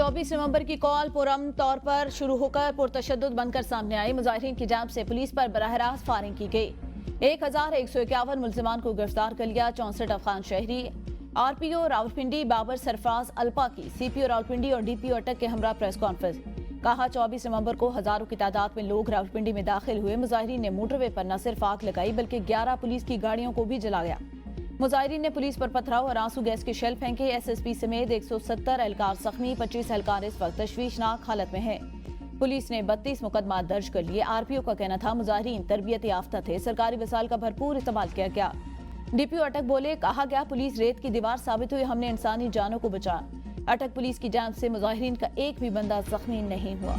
24 नवंबर की कॉल पुरअमन तौर पर शुरू होकर पुरतशद्दुद बनकर सामने आई। मुजाहिरीन की जानिब से पुलिस पर बराह रास्त फायरिंग की गई। 1151 मुल्जिमान को गिरफ्तार कर लिया। 64 अफगान शहरी आरपीओ रावलपिंडी बाबर सरफराज अल्पा की सीपीओ रावलपिंडी और डीपीओ अटक के हमरा प्रेस कॉन्फ्रेंस। कहा 24 नवंबर को हजारों की तादाद में लोग रावलपिंडी में दाखिल हुए। मुजाहिरीन ने मोटरवे पर न सिर्फ आग लगाई बल्कि 11 पुलिस की गाड़ियों को भी जलाया। मुजाहिरीन ने पुलिस पर पथराव और आंसू गैस के शेल फेंके। एसएसपी समेत 170 एहलकार जख्मी, 25 एहलकार इस वक्त तशवीशनाक हालत में हैं। पुलिस ने 32 मुकदमा दर्ज कर लिए। आरपीओ का कहना था मुजाहिरीन तरबियत याफ्ता थे, सरकारी वसाइल का भरपूर इस्तेमाल किया गया। डीपीओ अटक बोले, कहा गया पुलिस रेत की दीवार साबित हुई, हमने इंसानी जानों को बचाया। अटक पुलिस की जानिब से मुजाहिरीन का एक भी बंदा जख्मी नहीं हुआ।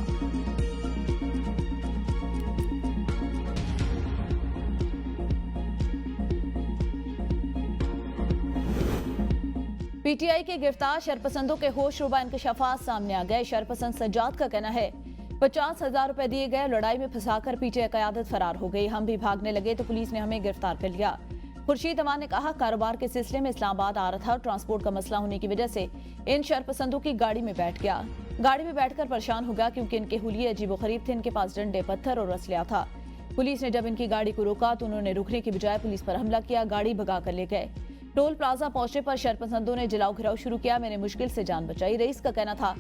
पीटीआई के गिरफ्तार शरपसंदों के होश रुबा इंकशाफात सामने आ गए। शरपसंद सज्जाद का कहना है 50,000 रुपए दिए गए, लड़ाई में फंसाकर पीटीआई क़यादत फरार हो गई। हम भी भागने लगे तो पुलिस ने हमें गिरफ्तार कर लिया। खुर्शीद अमान ने कहा कारोबार के सिलसिले में इस्लामाबाद आ रहा था, ट्रांसपोर्ट का मसला होने की वजह से इन शरपसंदों की गाड़ी में बैठ गया। गाड़ी में बैठकर परेशान हो गया क्योंकि इनके हुलिये अजीबोगरीब थे। इनके पास डंडे, पत्थर और असलहा था। पुलिस ने जब इनकी गाड़ी को रोका तो उन्होंने रुकने की बजाय पुलिस पर हमला किया, गाड़ी भगा कर ले गए। टोल प्लाजा पहुंचने पर शरपसंदों ने जलाओ घिराव शुरू किया। मैंने मुश्किल से जान बचाई। रईस का कहना था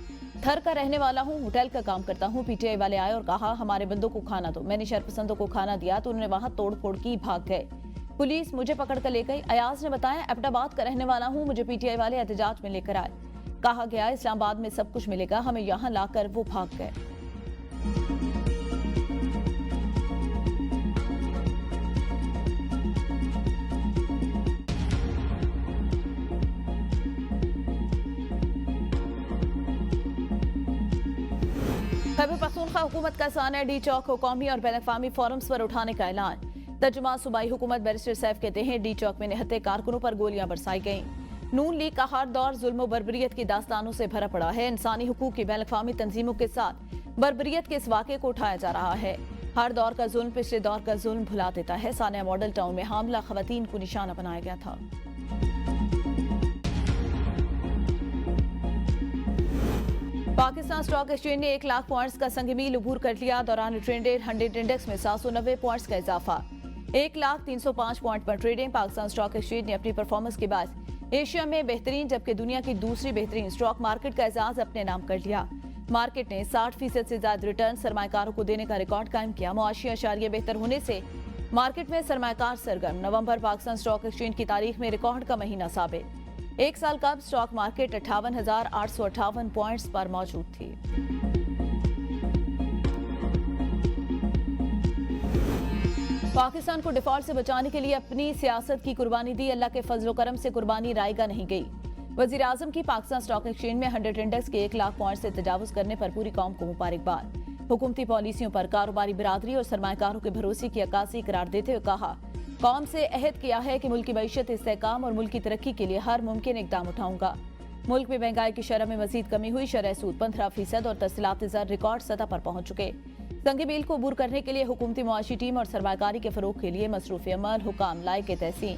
थर का रहने वाला हूं, होटल का काम करता हूं। पीटीआई वाले आए और कहा हमारे बंदों को खाना दो। मैंने शरपसंदों को खाना दिया तो उन्होंने वहां तोड़ फोड़ की भाग गए। पुलिस मुझे पकड़ कर ले गई। अयाज ने बताया एबटाबाद का रहने वाला हूं, मुझे पीटीआई वाले एहतजाज में लेकर आए। कहा गया इस्लामाबाद में सब कुछ मिलेगा, हमें यहाँ लाकर वो भाग गए। खैबर पख्तूनख्वा हुकूमत का साना डी चौक को कौमी और बैनुल-अक़वामी फोरम्स पर उठाने का ऐलान। तर्जुमा सूबाई हुकूमत बैरिस्टर सैफ कहते हैं डी चौक में निहत्ते कारकुनों पर गोलियां बरसाई गईं। नून लीग का हर दौर जुल्म बर्बरियत की दास्तानों से भरा पड़ा है। इंसानी हुकूक की बैनुल-अक़वामी तंजीमों के साथ बर्बरियत के इस वाक़े को उठाया जा रहा है। हर दौर का जुल्म पिछले दौर का जुल्म भुला देता है। सानिया मॉडल टाउन में हामला खवातीन को निशाना बनाया गया था। पाकिस्तान स्टॉक एक्सचेंज ने 1 लाख पॉइंट्स का संग-मील अबूर कर लिया। दौरान ट्रेडेड 100 इंडेक्स में 790 पॉइंट्स का इजाफा। 1,305 पॉइंट पर ट्रेडिंग। पाकिस्तान स्टॉक एक्सचेंज ने अपनी परफॉर्मेंस के बाद एशिया में बेहतरीन जबकि दुनिया की दूसरी बेहतरीन स्टॉक मार्केट का एजाज अपने नाम कर लिया। मार्केट ने 60% से ज्यादा रिटर्न सरमायाकारों को देने का रिकॉर्ड कायम किया। मुआशी अशारिये बेहतर होने से मार्केट में सरमायाकार सरगर्म। नवंबर पाकिस्तान स्टॉक एक्सचेंज की तारीख में रिकॉर्ड का महीना साबित। एक साल कब स्टॉक मार्केट 58,858 पॉइंट्स पर मौजूद थी। पाकिस्तान को डिफॉल्ट से बचाने के लिए अपनी सियासत की कुर्बानी दी। अल्लाह के फजलो करम से कुर्बानी रायगा नहीं गई। वजीर आजम की पाकिस्तान स्टॉक एक्सचेंज में 100 इंडेक्स के 1 लाख पॉइंट से तजावुज करने पर पूरी कौम को मुबारकबाद। हुकूमती पॉलिसियों पर कारोबारी बिरादरी और सरमायाकारों के भरोसे की अक्कासी करार देते हुए कहा कौम से अहद किया है कि मुल्क की मईशत, इस्तेहकाम और मुल्क की तरक्की के लिए हर मुमकिन इकदाम उठाऊंगा। मुल्क में महंगाई की शरह में मजीद कमी हुई। शरह सूद 15% और तस्सीलाती ज़र रिकॉर्ड सतह पर पहुंच चुके। संग मील को अबूर करने के लिए हुकूमती मुआशी टीम और सरमायाकारी के फरोग के लिए मसरूफ़ अमल हुकाम लायक तहसीन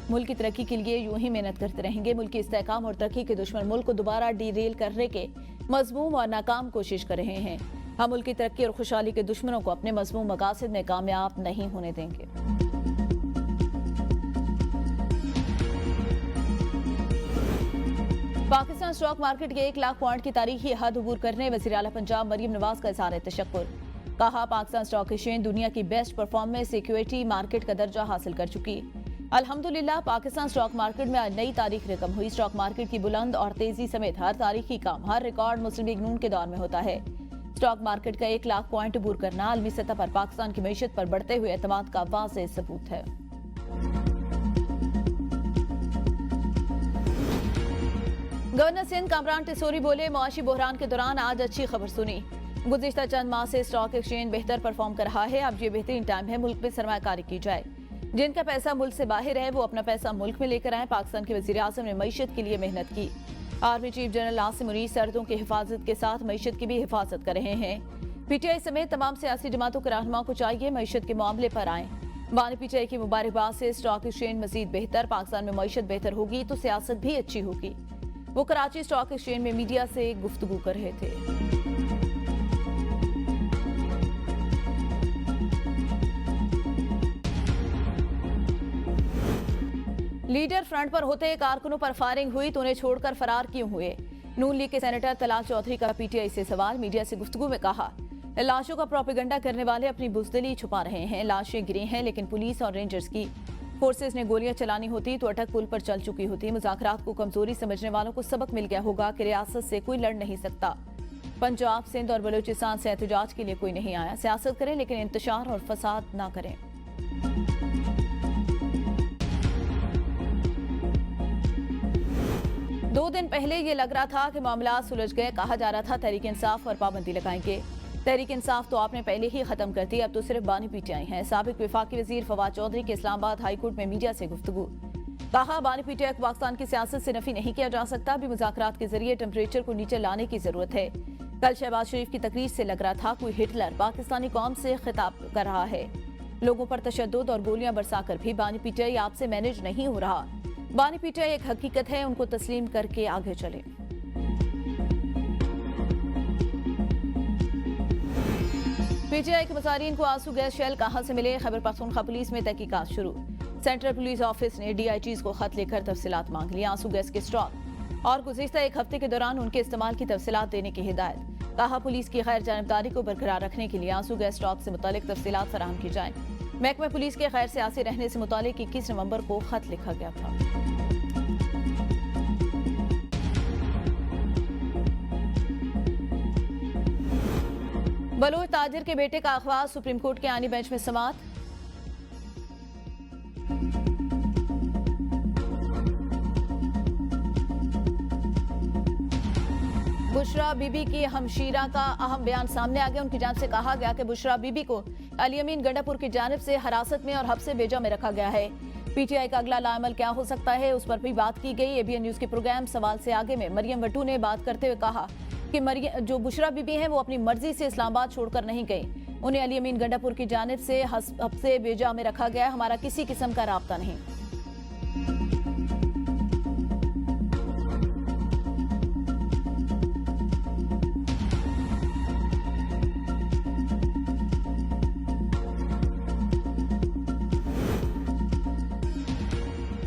मुल्क की तरक्की के लिए यूं ही मेहनत करते रहेंगे। मुल्क की इस्तेहकाम और तरक्की के दुश्मन मुल्क को दोबारा डीरेल करने के मजमूम और नाकाम कोशिश कर रहे हैं। हम मुल्क की तरक्की और खुशहाली के दुश्मनों को अपने मजमूम मकासद में कामयाब नहीं होने देंगे। पाकिस्तान स्टॉक मार्केट के 1 लाख पॉइंट की तारीखी हद अबूर करने वज़ीर आला पंजाब मरियम नवाज का इज़हार तशक्कुर। कहा पाकिस्तान स्टॉक एक्सचेंज दुनिया की बेस्ट परफॉर्मेंस इक्विटी मार्केट का दर्जा हासिल कर चुकी। अल्हम्दुलिल्लाह पाकिस्तान स्टॉक मार्केट में आज नई तारीख रकम हुई। स्टॉक मार्केट की बुलंद और तेजी समेत हर तारीखी काम, हर रिकॉर्ड मुस्लिम लीग नून के दौर में होता है। स्टॉक मार्केट का 1 लाख पॉइंट अबूर करना आलमी सतह पर पाकिस्तान की मईशत पर बढ़ते हुए एतमाद का वाज़ेह सबूत है। गवर्नर सिंध कामरान टिसोरी बोले मुआशी बहरान के दौरान आज अच्छी खबर सुनी। गुज़िश्ता चंद माह से स्टॉक एक्सचेंज बेहतर परफॉर्म कर रहा है। अब ये बेहतरीन टाइम है मुल्क में सरमायाकारी की जाए। जिनका पैसा मुल्क से बाहर है वो अपना पैसा मुल्क में लेकर आए। पाकिस्तान के वज़ीर आज़म ने मईशत के लिए मेहनत की। Army chief general Asim Munir सरहदों की हिफाजत के साथ मईशत की भी हिफाजत कर रहे हैं। पीटीआई समेत तमाम सियासी जमातों के रहनुमा को चाहिए मईशत के मामले पर आए। बानी पीटीआई की मुबारकबाद से स्टॉक एक्सचेंज मजीद बेहतर। पाकिस्तान में मईशत बेहतर होगी तो सियासत भी अच्छी होगी। वो कराची स्टॉक एक्सचेंज में मीडिया से गुफ्तगू कर रहे थे। लीडर फ्रंट पर होते कारकुनों पर फायरिंग हुई तो उन्हें छोड़कर फरार क्यों हुए? नून लीग के सेनेटर तलाल चौधरी का पीटीआई से सवाल। मीडिया से गुफ्तगू में कहा, लाशों का प्रोपेगेंडा करने वाले अपनी बुज़दिली छुपा रहे हैं। लाशें गिरी हैं, लेकिन पुलिस और रेंजर्स की फोर्सेस ने गोलियां चलानी होती तो अटक पुल पर चल चुकी होती। मुज़ाकरात को कमजोरी समझने वालों को सबक मिल गया होगा कि रियासत से कोई लड़ नहीं सकता। पंजाब, सिंध और बलूचिस्तान से एहतजाज के लिए कोई नहीं आया। सियासत करें, लेकिन इंतशार और फसाद ना करें। दो दिन पहले ये लग रहा था कि मामला सुलझ गए। कहा जा रहा था तहरीक इंसाफ और पाबंदी लगाएंगे। तहरीक इंसाफ तो आपने पहले ही खत्म कर दी, अब तो सिर्फ बानी पीटीआई हैं। साबिक वफाकी वजीर फवाद चौधरी के इस्लामाबाद हाई कोर्ट में मीडिया से गुफ्तगू। कहा, बानी पीटीआई को पाकिस्तान की सियासत से नफी नहीं किया जा सकता। अभी मुज़ाकरात के जरिए टेम्परेचर को नीचे लाने की जरूरत है। कल शहबाज शरीफ की तकरीर से लग रहा था कोई हिटलर पाकिस्तानी कौम से खिताब कर रहा है। लोगों पर तशद्दुद और गोलियां बरसाकर भी बानी पीटीआई आपसे मैनेज नहीं हो रहा। बानी पीटीआई एक हकीकत है, उनको तस्लीम करके आगे चले। पीटीआई के मुजाहिरीन को आंसू गैस शेल कहां से मिले? खैबर पख्तूनख्वा पुलिस में तहकीकात शुरू। सेंट्रल पुलिस ऑफिस ने डीआईजीज को खत लेकर तफसीलात मांग ली। आंसू गैस के स्टॉक और गुज़िश्ता एक हफ्ते के दौरान उनके इस्तेमाल की तफसीलात देने की हिदायत। कहा, पुलिस की गैर जानबदारी को बरकरार रखने के लिए आंसू गैस स्टॉक से मुतालिक तफसीलात फराहम की जाएं। महकमा पुलिस के गैर सियासी रहने से मुतालिक 21 नवंबर को खत लिखा गया था। बलोच ताजिर के बेटे का अखबार सुप्रीम कोर्ट के आनी बेंच में समाअत। बुशरा बीबी की हमशीरा का अहम बयान सामने आ गया। उनकी जानिब से कहा गया कि बुशरा बीबी को अली अमीन गंडापुर की जानिब से हिरासत में और हब्से बेजा में रखा गया है। पीटीआई का अगला लाअमल क्या हो सकता है, उस पर भी बात की गई। एबीएन न्यूज के प्रोग्राम सवाल से आगे में मरियम वटू ने बात करते हुए कहा कि जो बुशरा बीबी हैं वो अपनी मर्जी से इस्लामाबाद छोड़कर नहीं गई। उन्हें अली अमीन गंडापुर की जानिब से हब्से बेजा में रखा गया। हमारा किसी किस्म का राब्ता नहीं।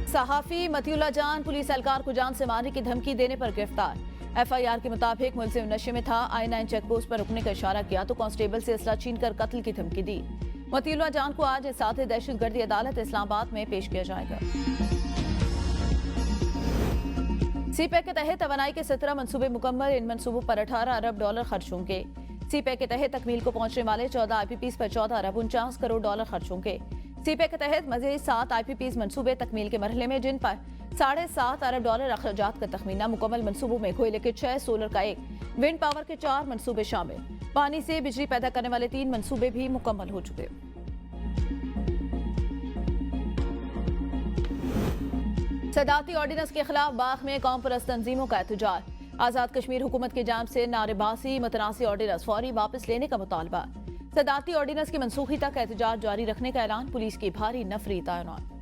सहाफी मतियुल्लाह जान पुलिस एहलकार को जान से मारने की धमकी देने पर गिरफ्तार। एफआईआर के मुताबिक मुलजिम नशे में था। I-9 चेकपोस्ट पर रुकने का इशारा किया तो कांस्टेबल से असला छीनकर कत्ल की धमकी दी। मतियुल्लाह जान को आज साथ दहशतगर्दी अदालत इस्लामाबाद में पेश किया जाएगा। सीपैक के तहत तवानाई के 17 मंसूबे मुकम्मल। इन मंसूबों पर 18 अरब डॉलर खर्च होंगे। सीपैक के तहत तकमील को पहुंचने वाले 14 IPPs पर 14 अरब 49 करोड़ डॉलर खर्च होंगे। सीपैक के तहत मजीद 7 IPPs मंसूबे तकमील के मरहले में, जिन पर 7.5 अरब डॉलर अखराजात का तखमीना। मुकम्मल मंसूबों में कोयले के 6, सोलर का 1, विंड पावर के 4 मंसूबे शामिल। पानी से बिजली पैदा करने वाले 3 मंसूबे भी मुकम्मल हो चुके। सदाती ऑर्डिनेंस के खिलाफ बाग में कौम परस्त तंजीमों का एहतजाज। आजाद कश्मीर हुकूमत की जानिब से नारेबासी मतनासी ऑर्डिनेंस फौरी वापस लेने का मुतालबा। सदाती ऑर्डिनेंस की मनसूखी तक एहतजाज जारी रखने का ऐलान। पुलिस की भारी नफरी तैनात।